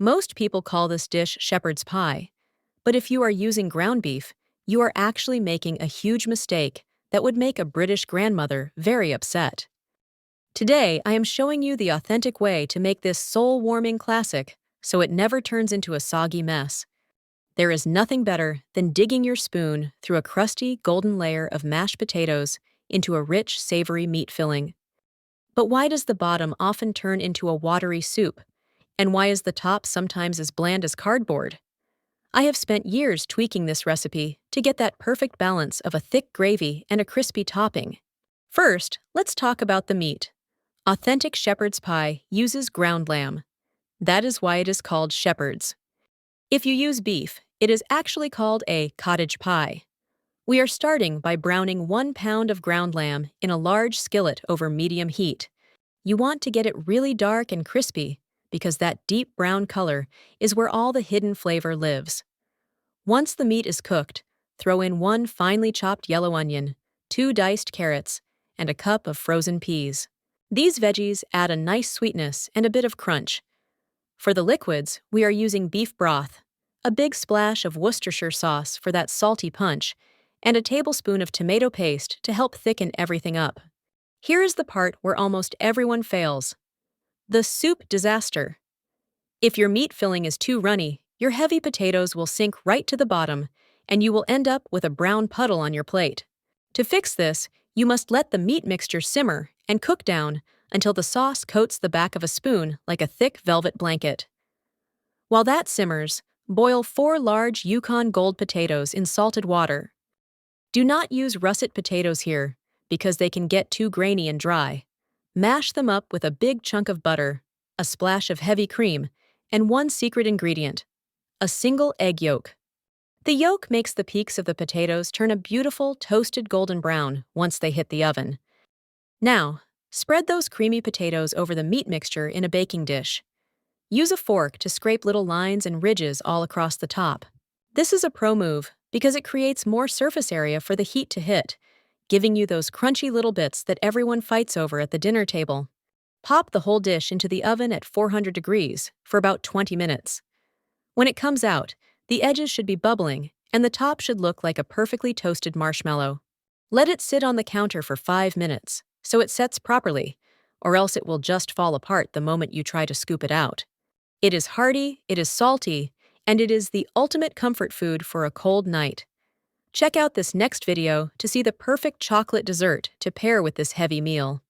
Most people call this dish shepherd's pie, but if you are using ground beef, you are actually making a huge mistake that would make a British grandmother very upset. Today, I am showing you the authentic way to make this soul-warming classic so it never turns into a soggy mess. There is nothing better than digging your spoon through a crusty golden layer of mashed potatoes into a rich, savory meat filling. But why does the bottom often turn into a watery soup? And why is the top sometimes as bland as cardboard? I have spent years tweaking this recipe to get that perfect balance of a thick gravy and a crispy topping. First, let's talk about the meat. Authentic shepherd's pie uses ground lamb. That is why it is called shepherd's. If you use beef, it is actually called a cottage pie. We are starting by browning 1 pound of ground lamb in a large skillet over medium heat. You want to get it really dark and crispy because that deep brown color is where all the hidden flavor lives. Once the meat is cooked, throw in 1 finely chopped yellow onion, 2 diced carrots, and a cup of frozen peas. These veggies add a nice sweetness and a bit of crunch. For the liquids, we are using beef broth, a big splash of Worcestershire sauce for that salty punch, and a tablespoon of tomato paste to help thicken everything up. Here is the part where almost everyone fails: the soup disaster. If your meat filling is too runny, your heavy potatoes will sink right to the bottom, and you will end up with a brown puddle on your plate. To fix this, you must let the meat mixture simmer and cook down until the sauce coats the back of a spoon like a thick velvet blanket. While that simmers, boil 4 large Yukon Gold potatoes in salted water. Do not use russet potatoes here, because they can get too grainy and dry. Mash them up with a big chunk of butter, a splash of heavy cream, and 1 secret ingredient: a single egg yolk. The yolk makes the peaks of the potatoes turn a beautiful toasted golden brown once they hit the oven. Now, spread those creamy potatoes over the meat mixture in a baking dish. Use a fork to scrape little lines and ridges all across the top. This is a pro move because it creates more surface area for the heat to hit, giving you those crunchy little bits that everyone fights over at the dinner table. Pop the whole dish into the oven at 400 degrees for about 20 minutes. When it comes out, the edges should be bubbling, and the top should look like a perfectly toasted marshmallow. Let it sit on the counter for 5 minutes, so it sets properly, or else it will just fall apart the moment you try to scoop it out. It is hearty, it is salty, and it is the ultimate comfort food for a cold night. Check out this next video to see the perfect chocolate dessert to pair with this heavy meal.